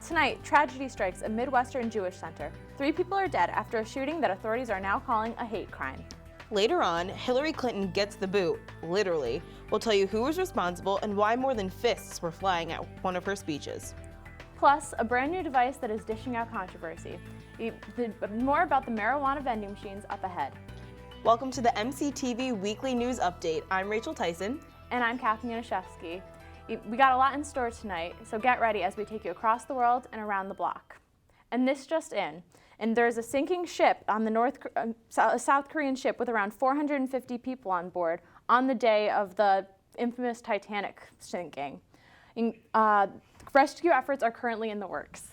Tonight, tragedy strikes a Midwestern Jewish center. 3 people are dead after a shooting that authorities are now calling a hate crime. Later on, Hillary Clinton gets the boot, literally. We'll tell you who was responsible and why more than fists were flying at one of her speeches. Plus, a brand new device that is dishing out controversy. More about the marijuana vending machines up ahead. Welcome to the MCTV Weekly News Update. I'm Rachel Tyson. And I'm Katherine Janiszewski. We got a lot in store tonight, so get ready as we take you across the world and around the block. And this just in, and there's a sinking ship on the South Korean ship with around 450 people on board on the day of the infamous Titanic sinking. Rescue efforts are currently in the works.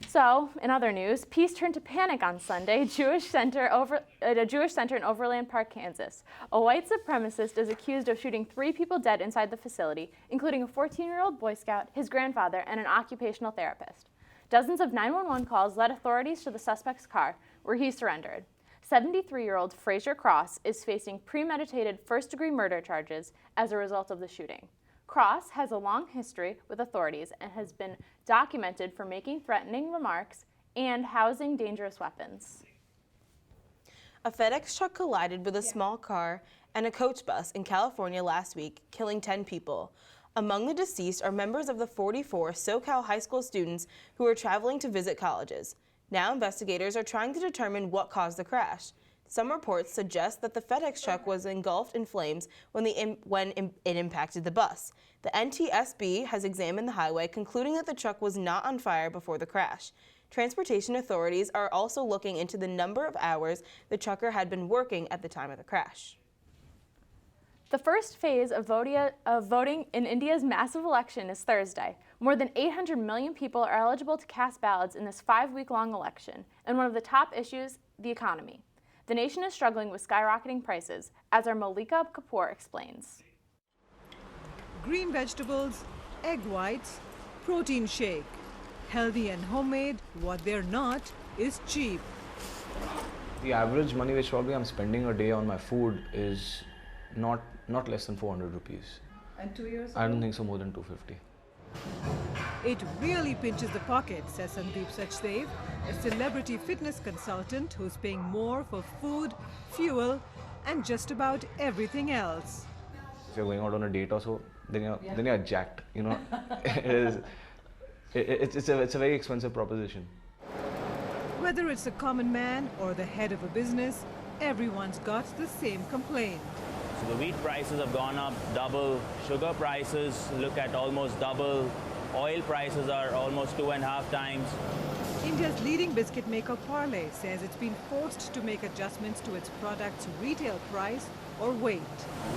So, in other news, peace turned to panic on Sunday at a Jewish center in Overland Park, Kansas. A white supremacist is accused of shooting 3 people dead inside the facility, including a 14-year-old Boy Scout, his grandfather, and an occupational therapist. Dozens of 911 calls led authorities to the suspect's car, where he surrendered. 73-year-old Fraser Cross is facing premeditated first-degree murder charges as a result of the shooting. Cross has a long history with authorities and has been documented for making threatening remarks and housing dangerous weapons. A FedEx truck collided with a small car and a coach bus in California last week, killing 10 people. Among the deceased are members of the 44 SoCal high school students who were traveling to visit colleges. Now investigators are trying to determine what caused the crash. Some reports suggest that the FedEx truck was engulfed in flames when it impacted the bus. The NTSB has examined the highway, concluding that the truck was not on fire before the crash. Transportation authorities are also looking into the number of hours the trucker had been working at the time of the crash. The first phase of voting in India's massive election is Thursday. More than 800 million people are eligible to cast ballots in this 5-week-long election, and one of the top issues, the economy. The nation is struggling with skyrocketing prices, as our Malika Kapoor explains. Green vegetables, egg whites, protein shake. Healthy and homemade, what they're not is cheap. The average money which probably I'm spending a day on my food is not less than 400 rupees. And 2 years ago? I don't think so, more than 250. It really pinches the pocket, says Sandeep Sachdev, a celebrity fitness consultant who's paying more for food, fuel, and just about everything else. If you're going out on a date or so, then you're jacked. You know, it's a very expensive proposition. Whether it's a common man or the head of a business, everyone's got the same complaint. So the wheat prices have gone up double, sugar prices look at almost double, oil prices are almost 2.5 times. India's leading biscuit maker Parle says it's been forced to make adjustments to its product's retail price or weight.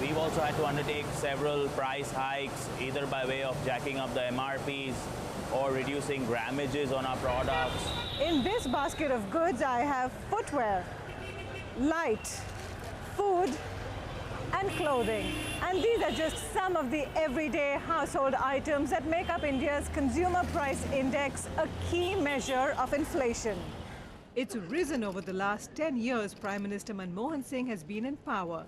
We've also had to undertake several price hikes, either by way of jacking up the MRPs or reducing grammages on our products. In this basket of goods, I have footwear, light, food, and clothing. And these are just some of the everyday household items that make up India's Consumer Price Index, a key measure of inflation. It's risen over the last 10 years Prime Minister Manmohan Singh has been in power.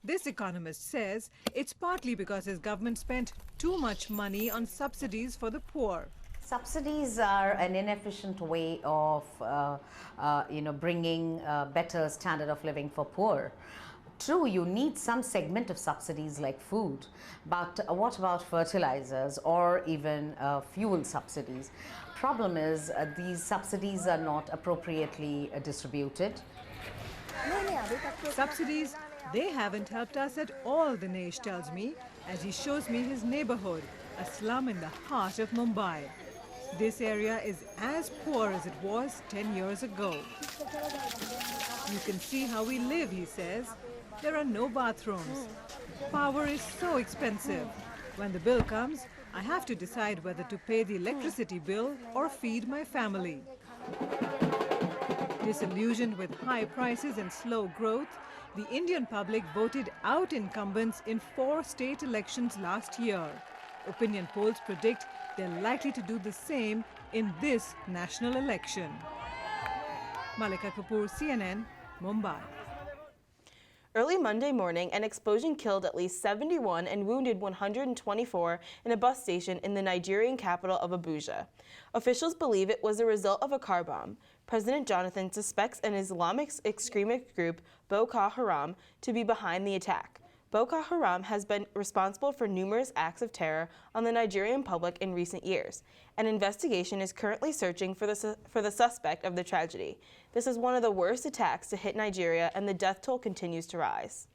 This economist says it's partly because his government spent too much money on subsidies for the poor. Subsidies are an inefficient way of bringing better standard of living for poor. True, you need some segment of subsidies like food, but what about fertilizers or even fuel subsidies? Problem is these subsidies are not appropriately distributed. Subsidies, they haven't helped us at all, Dinesh tells me, as he shows me his neighborhood, a slum in the heart of Mumbai. This area is as poor as it was 10 years ago. You can see how we live, he says. There are no bathrooms. Power is so expensive. When the bill comes, I have to decide whether to pay the electricity bill or feed my family. Disillusioned with high prices and slow growth, the Indian public voted out incumbents in 4 state elections last year. Opinion polls predict they're likely to do the same in this national election. Malika Kapoor, CNN, Mumbai. Early Monday morning, an explosion killed at least 71 and wounded 124 in a bus station in the Nigerian capital of Abuja. Officials believe it was a result of a car bomb. President Jonathan suspects an Islamic extremist group, Boko Haram, to be behind the attack. Boko Haram has been responsible for numerous acts of terror on the Nigerian public in recent years. An investigation is currently searching for the suspect of the tragedy. This is one of the worst attacks to hit Nigeria, and the death toll continues to rise.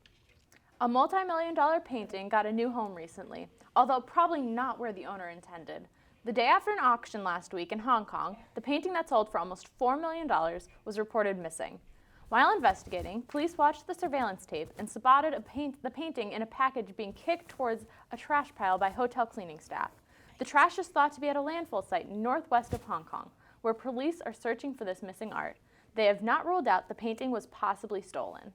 A multi-million-dollar painting got a new home recently, although probably not where the owner intended. The day after an auction last week in Hong Kong, the painting that sold for almost $4 million was reported missing. While investigating, police watched the surveillance tape and spotted the painting in a package being kicked towards a trash pile by hotel cleaning staff. The trash is thought to be at a landfill site northwest of Hong Kong, where police are searching for this missing art. They have not ruled out the painting was possibly stolen.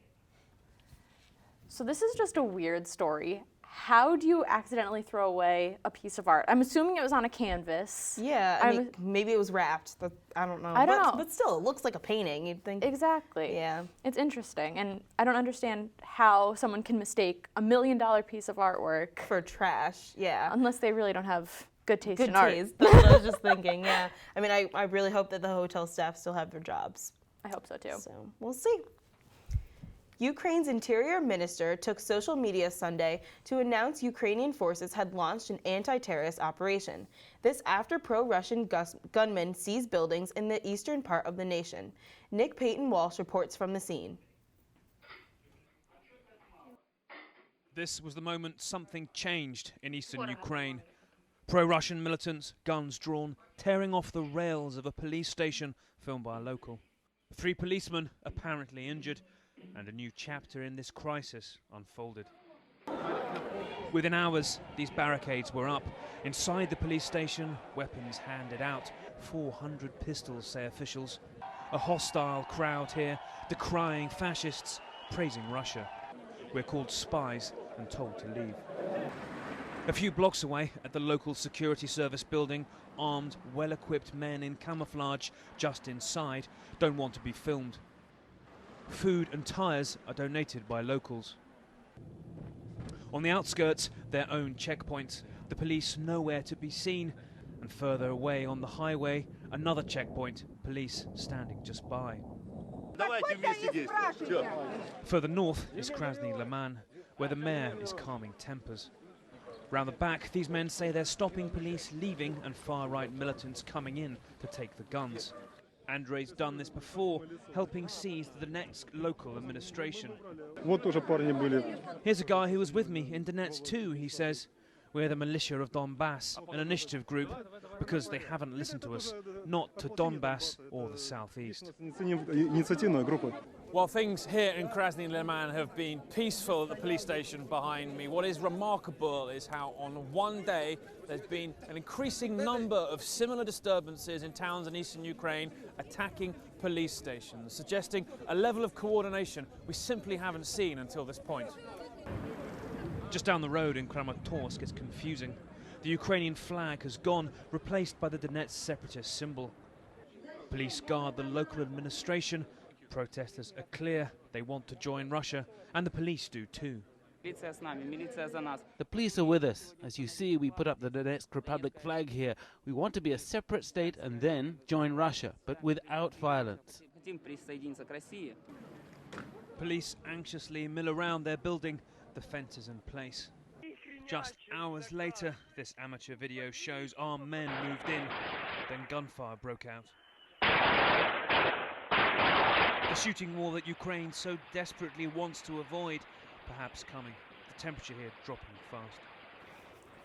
So this is just a weird story. How do you accidentally throw away a piece of art? I'm assuming it was on a canvas. Yeah, I mean, maybe it was wrapped. I don't know. I don't know. But still, it looks like a painting. You'd think. Exactly. Yeah. It's interesting, and I don't understand how someone can mistake $1 million piece of artwork For trash, yeah. unless they really don't have good taste Good in art. taste. That's what I was just thinking, yeah. I mean, I really hope that the hotel staff still have their jobs. I hope so too. So, we'll see. Ukraine's interior minister took social media Sunday to announce Ukrainian forces had launched an anti-terrorist operation. This after pro-Russian gunmen seized buildings in the eastern part of the nation. Nick Payton-Walsh reports from the scene. This was the moment something changed in eastern Ukraine. Pro-Russian militants, guns drawn, tearing off the rails of a police station filmed by a local. 3 policemen apparently injured, and a new chapter in this crisis unfolded. Within hours, these barricades were up. Inside the police station, weapons handed out. 400 pistols, say officials. A hostile crowd here, decrying fascists, praising Russia. We're called spies and told to leave. A few blocks away, at the local security service building, armed, well-equipped men in camouflage just inside don't want to be filmed. Food and tyres are donated by locals. On the outskirts, their own checkpoints, the police nowhere to be seen, and further away on the highway, another checkpoint, police standing just by. Further north is Krasny-Liman, where the mayor is calming tempers. Round the back, these men say they're stopping police leaving and far-right militants coming in to take the guns. Andrei's done this before, helping seize the Donetsk local administration. Here's a guy who was with me in Donetsk too, he says. We're the militia of Donbass, an initiative group, because they haven't listened to us, not to Donbass or the southeast. While things here in Krasny-Liman have been peaceful at the police station behind me, what is remarkable is how on one day there's been an increasing number of similar disturbances in towns in eastern Ukraine attacking police stations, suggesting a level of coordination we simply haven't seen until this point. Just down the road in Kramatorsk, it's confusing. The Ukrainian flag has gone, replaced by the Donetsk separatist symbol. Police guard the local administration. Protesters are clear they want to join Russia, and the police do too. The police are with us. As you see, we put up the Donetsk Republic flag here. We want to be a separate state and then join Russia, but without violence. Police anxiously mill around their building, the fences in place. Just hours later, this amateur video shows armed men moved in, then gunfire broke out. The shooting war that Ukraine so desperately wants to avoid, perhaps coming. The temperature here dropping fast.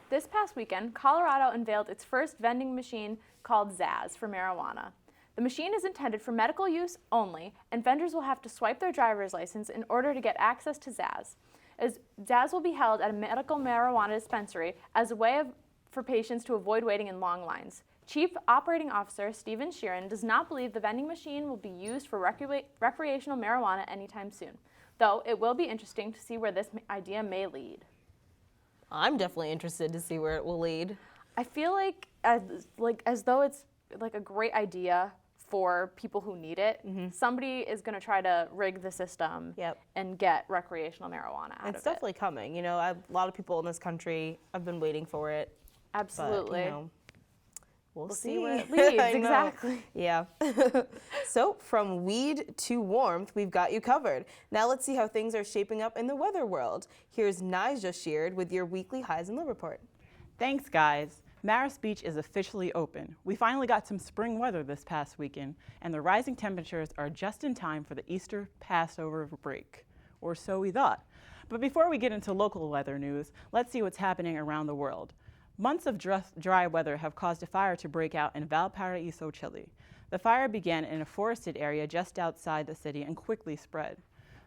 This past weekend, Colorado unveiled its first vending machine called Zaz for marijuana. The machine is intended for medical use only, and vendors will have to swipe their driver's license in order to get access to Zaz. As Zaz will be held at a medical marijuana dispensary as a way for patients to avoid waiting in long lines. Chief Operating Officer Stephen Sheard does not believe the vending machine will be used for recreational marijuana anytime soon, though it will be interesting to see where this idea may lead. I'm definitely interested to see where it will lead. I feel like as though it's like a great idea for people who need it, somebody is going to try to rig the system and get recreational marijuana out of it. It's definitely coming. You know, a lot of people in this country have been waiting for it. Absolutely. But, you know, we'll see where it leads. Exactly. Yeah. So from weed to warmth, we've got you covered. Now let's see how things are shaping up in the weather world. Here's Niajja Sheard with your weekly highs and low report. Thanks, guys. Marist Beach is officially open. We finally got some spring weather this past weekend, and the rising temperatures are just in time for the Easter Passover break, or so we thought. But before we get into local weather news, let's see what's happening around the world. Months of dry weather have caused a fire to break out in Valparaiso, Chile. The fire began in a forested area just outside the city and quickly spread.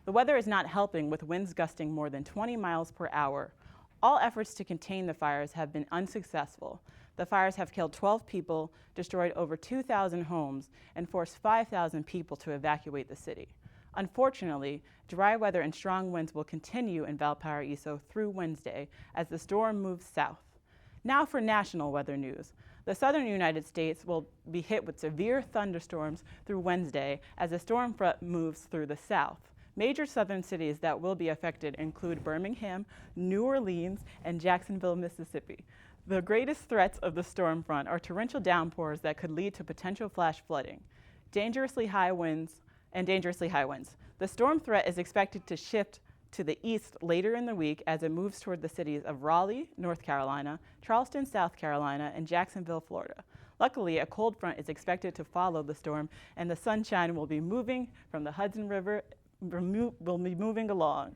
The weather is not helping, with winds gusting more than 20 miles per hour. All efforts to contain the fires have been unsuccessful. The fires have killed 12 people, destroyed over 2,000 homes, and forced 5,000 people to evacuate the city. Unfortunately, dry weather and strong winds will continue in Valparaiso through Wednesday as the storm moves south. Now for national weather news. The southern United States will be hit with severe thunderstorms through Wednesday as the storm front moves through the south. Major southern cities that will be affected include Birmingham, New Orleans, and Jacksonville, Mississippi. The greatest threats of the storm front are torrential downpours that could lead to potential flash flooding, dangerously high winds. The storm threat is expected to shift to the east later in the week as it moves toward the cities of Raleigh, North Carolina, Charleston, South Carolina, and Jacksonville, Florida. Luckily, a cold front is expected to follow the storm, and the sunshine will be moving from the Hudson River will be moving along.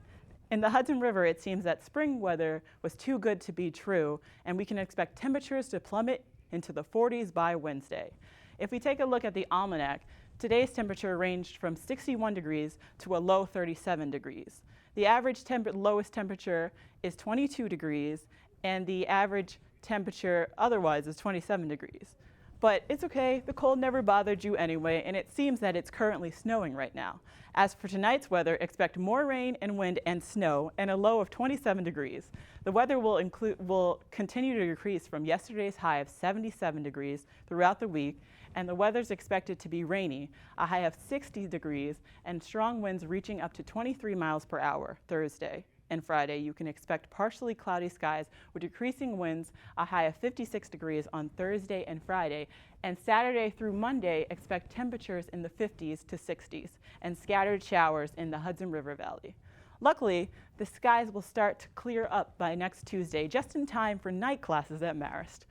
In the Hudson River, it seems that spring weather was too good to be true, and we can expect temperatures to plummet into the 40s by Wednesday. If we take a look at the almanac, today's temperature ranged from 61 degrees to a low 37 degrees. The average lowest temperature is 22 degrees, and the average temperature otherwise is 27 degrees. But it's okay, the cold never bothered you anyway, and it seems that it's currently snowing right now. As for tonight's weather, expect more rain and wind and snow, and a low of 27 degrees. The weather will continue to decrease from yesterday's high of 77 degrees throughout the week, and the weather's expected to be rainy, a high of 60 degrees, and strong winds reaching up to 23 miles per hour Thursday. And Friday, you can expect partially cloudy skies with decreasing winds, a high of 56 degrees on Thursday and Friday. And Saturday through Monday, expect temperatures in the 50s to 60s and scattered showers in the Hudson River Valley. Luckily, the skies will start to clear up by next Tuesday, just in time for night classes at Marist.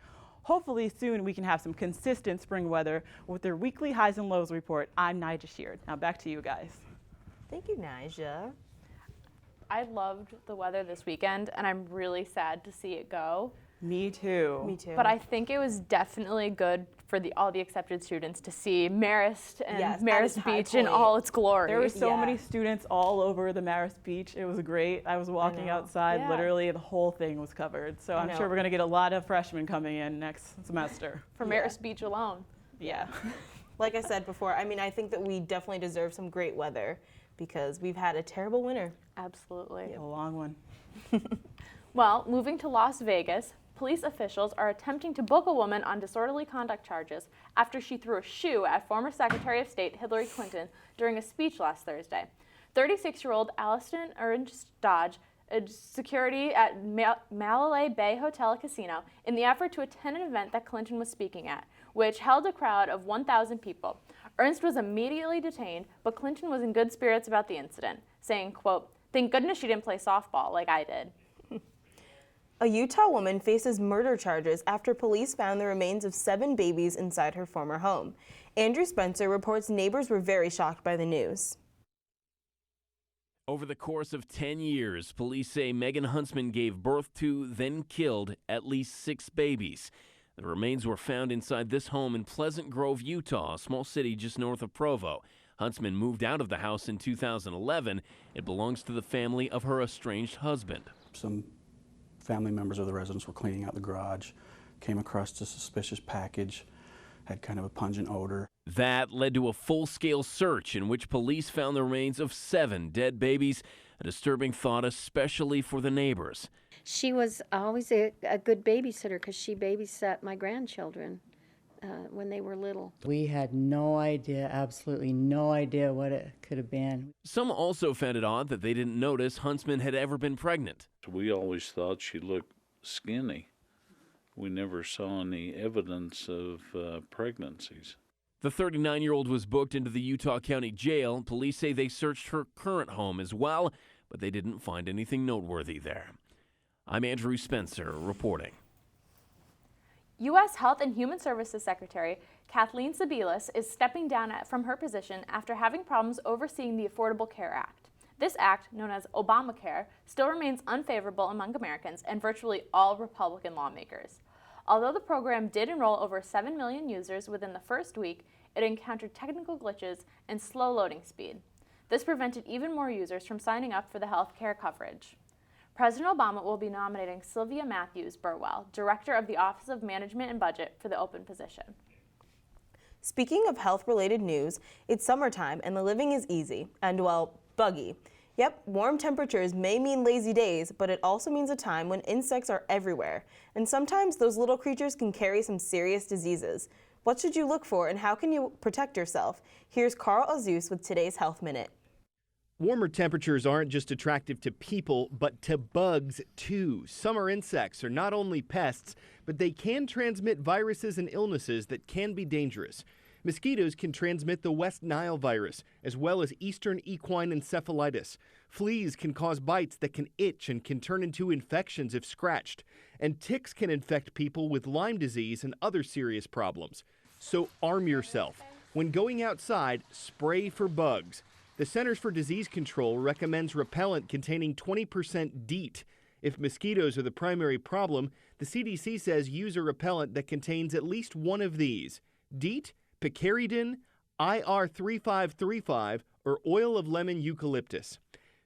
Hopefully soon we can have some consistent spring weather with their weekly highs and lows report. I'm Niajja Sheard. Now back to you guys. Thank you, Niajja. I loved the weather this weekend, and I'm really sad to see it go. Me too. Me too. But I think it was definitely good for all the accepted students to see Marist and Marist Beach in all its glory. There were so many students all over the Marist Beach. It was great. I was walking outside, literally the whole thing was covered. So I'm sure we're going to get a lot of freshmen coming in next semester. For Marist Beach alone. Yeah. Like I said before, I mean, I think that we definitely deserve some great weather because we've had a terrible winter. Absolutely. A long one. Well, moving to Las Vegas, police officials are attempting to book a woman on disorderly conduct charges after she threw a shoe at former Secretary of State Hillary Clinton during a speech last Thursday. 36-year-old Alliston Ernst Dodge, a security at Mandalay Bay Hotel Casino, in the effort to attend an event that Clinton was speaking at, which held a crowd of 1,000 people. Ernst was immediately detained, but Clinton was in good spirits about the incident, saying, quote, "Thank goodness she didn't play softball like I did." A Utah woman faces murder charges after police found the remains of 7 babies inside her former home. Andrew Spencer reports neighbors were very shocked by the news. Over the course of 10 years, police say Megan Huntsman gave birth to, then killed, at least 6 babies. The remains were found inside this home in Pleasant Grove, Utah, a small city just north of Provo. Huntsman moved out of the house in 2011. It belongs to the family of her estranged husband. Some family members of the residents were cleaning out the garage, came across a suspicious package, had kind of a pungent odor. That led to a full-scale search in which police found the remains of 7 dead babies, a disturbing thought especially for the neighbors. She was always a good babysitter because she babysat my grandchildren. when they were little. We had no idea, absolutely no idea what it could have been. Some also found it odd that they didn't notice Huntsman had ever been pregnant. We always thought she looked skinny. We never saw any evidence of pregnancies. The 39-year-old was booked into the Utah County Jail. Police say they searched her current home as well, but they didn't find anything noteworthy there. I'm Andrew Spencer reporting. U.S. Health and Human Services Secretary Kathleen Sebelius is stepping down from her position after having problems overseeing the Affordable Care Act. This act, known as Obamacare, still remains unfavorable among Americans and virtually all Republican lawmakers. Although the program did enroll over 7 million users within the first week, it encountered technical glitches and slow loading speed. This prevented even more users from signing up for the health care coverage. President Obama will be nominating Sylvia Matthews Burwell, Director of the Office of Management and Budget, for the open position. Speaking of health-related news, it's summertime and the living is easy and, well, buggy. Yep, warm temperatures may mean lazy days, but it also means a time when insects are everywhere. And sometimes those little creatures can carry some serious diseases. What should you look for and how can you protect yourself? Here's Carl Azus with today's Health Minute. Warmer temperatures aren't just attractive to people, but to bugs too. Summer insects are not only pests, but they can transmit viruses and illnesses that can be dangerous. Mosquitoes can transmit the West Nile virus, as well as Eastern equine encephalitis. Fleas can cause bites that can itch and can turn into infections if scratched. And ticks can infect people with Lyme disease and other serious problems. So arm yourself. When going outside, spray for bugs. The Centers for Disease Control recommends repellent containing 20% DEET. If mosquitoes are the primary problem, the CDC says use a repellent that contains at least one of these: DEET, picaridin, IR3535, or oil of lemon eucalyptus.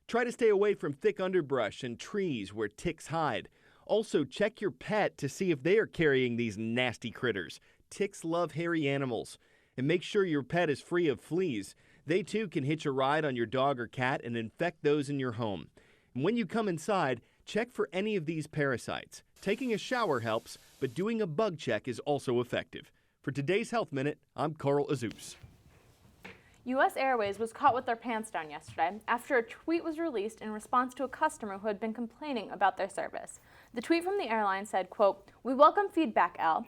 Try to stay away from thick underbrush and trees where ticks hide. Also, check your pet to see if they are carrying these nasty critters. Ticks love hairy animals. And make sure your pet is free of fleas. They too can hitch a ride on your dog or cat and infect those in your home. And when you come inside, check for any of these parasites. Taking a shower helps, but doing a bug check is also effective. For today's Health Minute, I'm Carl Azus. U.S. Airways was caught with their pants down yesterday after a tweet was released in response to a customer who had been complaining about their service. The tweet from the airline said, quote, "We welcome feedback, L.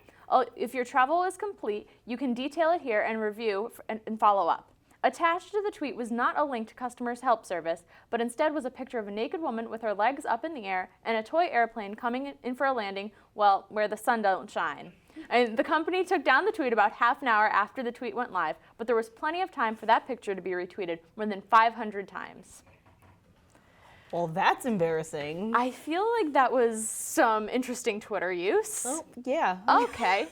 If your travel is complete, you can detail it here and review and follow up." Attached to the tweet was not a link to customer's help service, but instead was a picture of a naked woman with her legs up in the air and a toy airplane coming in for a landing, well, where the sun don't shine. And the company took down the tweet about half an hour after the tweet went live, but there was plenty of time for that picture to be retweeted more than 500 times. Well, that's embarrassing. I feel like that was some interesting Twitter use. Oh, yeah. Okay.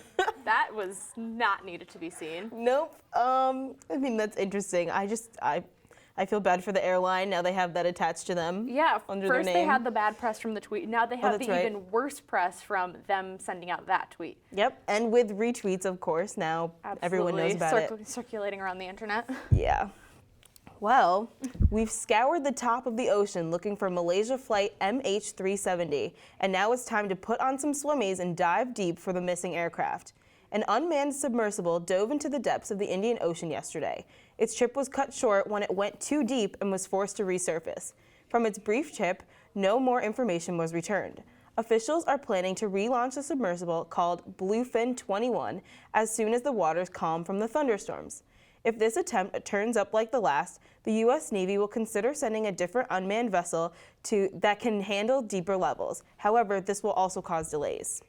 That was not needed to be seen. Nope. I mean, that's interesting. I feel bad for the airline. Now they have that attached to them. Yeah, under first their they name. had the bad press from the tweet. Now they have the even worse press from them sending out that tweet. Yep, and with retweets, of course. Now everyone knows about it. Circulating around the internet. Yeah. Well, we've scoured the top of the ocean looking for Malaysia flight MH370, and now it's time to put on some swimmies and dive deep for the missing aircraft. An unmanned submersible dove into the depths of the Indian Ocean yesterday. Its trip was cut short when it went too deep and was forced to resurface. From its brief trip, no more information was returned. Officials are planning to relaunch a submersible called Bluefin 21 as soon as the waters calm from the thunderstorms. If this attempt turns up like the last, the U.S. Navy will consider sending a different unmanned vessel that can handle deeper levels. However, this will also cause delays.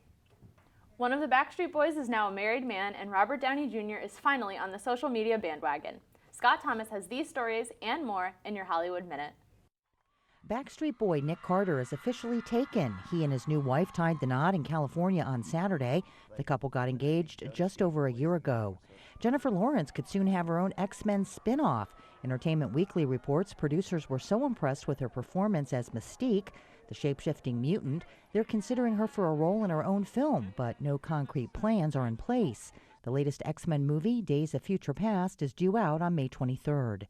One of the Backstreet Boys is now a married man, and Robert Downey Jr. is finally on the social media bandwagon. Scott Thomas has these stories and more in your Hollywood Minute. Backstreet Boy Nick Carter is officially taken. He and his new wife tied the knot in California on Saturday. The couple got engaged just over a year ago. Jennifer Lawrence could soon have her own X-Men spin-off. Entertainment Weekly reports producers were so impressed with her performance as Mystique, the shape-shifting mutant, they're considering her for a role in her own film, but no concrete plans are in place. The latest X-Men movie, Days of Future Past, is due out on May 23rd.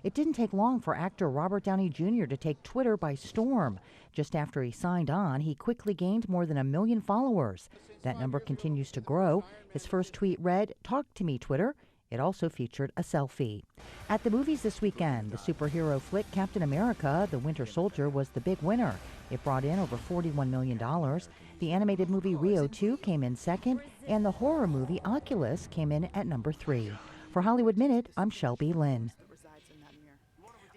It didn't take long for actor Robert Downey Jr. to take Twitter by storm. Just after he signed on, he quickly gained more than 1 million followers. That number continues to grow. His first tweet read, "Talk to me, Twitter." It also featured a selfie. At the movies this weekend, the superhero flick Captain America: The Winter Soldier was the big winner. It brought in over $41 million. The animated movie Rio 2 came in second, and the horror movie Oculus came in at number 3. For Hollywood Minute, I'm Shelby Lynn.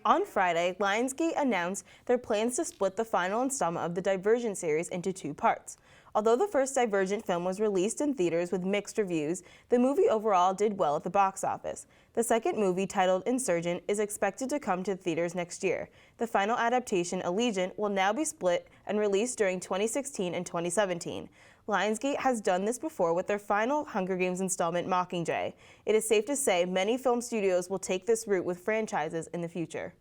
On Friday, Lionsgate announced their plans to split the final installment of the Divergent series into 2 parts. Although the first Divergent film was released in theaters with mixed reviews, the movie overall did well at the box office. The second movie, titled Insurgent, is expected to come to theaters next year. The final adaptation, Allegiant, will now be split and released during 2016 and 2017. Lionsgate has done this before with their final Hunger Games installment, Mockingjay. It is safe to say many film studios will take this route with franchises in the future.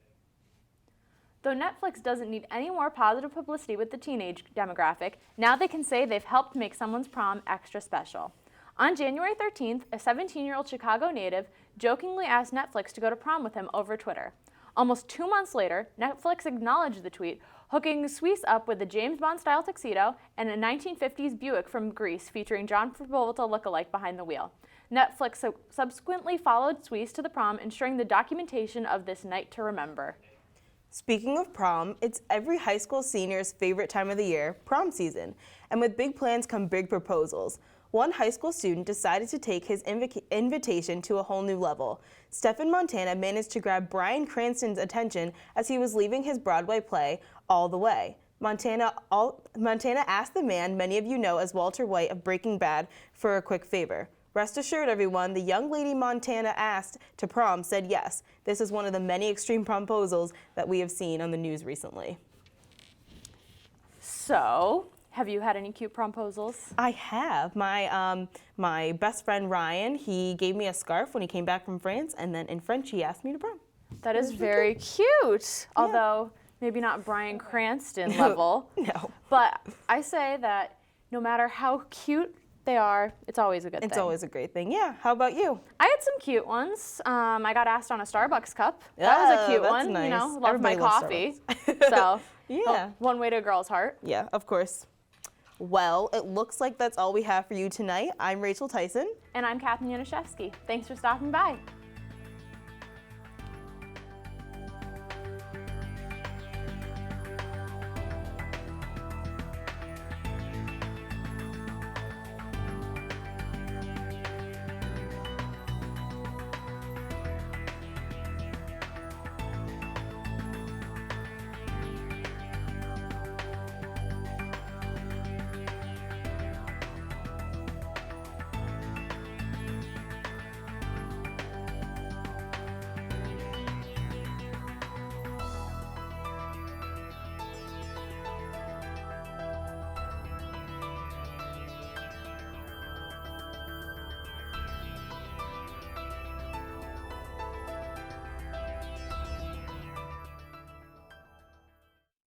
Though Netflix doesn't need any more positive publicity with the teenage demographic, now they can say they've helped make someone's prom extra special. On January 13th, a 17-year-old Chicago native jokingly asked Netflix to go to prom with him over Twitter. Almost 2 months later, Netflix acknowledged the tweet, hooking Suisse up with a James Bond-style tuxedo and a 1950s Buick from Greece featuring John Travolta lookalike behind the wheel. Netflix subsequently followed Suisse to the prom, ensuring the documentation of this night to remember. Speaking of prom, it's every high school senior's favorite time of the year, prom season. And with big plans come big proposals. One high school student decided to take his invitation to a whole new level. Steph in Montana managed to grab Bryan Cranston's attention as he was leaving his Broadway play, All the Way. Montana asked the man many of you know as Walter White of Breaking Bad for a quick favor. Rest assured, everyone, the young lady Montana asked to prom said yes. This is one of the many extreme promposals that we have seen on the news recently. So, have you had any cute promposals? I have. My best friend Ryan, he gave me a scarf when he came back from France, and then in French he asked me to prom. That is very cute. Yeah. Although maybe not Bryan Cranston level. No. But I say that no matter how cute they are, it's always a good thing. It's always a great thing, yeah. How about you? I had some cute ones. I got asked on a Starbucks cup. That was a cute one. Nice. You know, love Everybody my loves coffee. Starbucks. So, yeah. One way to a girl's heart. Yeah, of course. Well, it looks like that's all we have for you tonight. I'm Rachel Tyson. And I'm Katherine Janiszewski. Thanks for stopping by.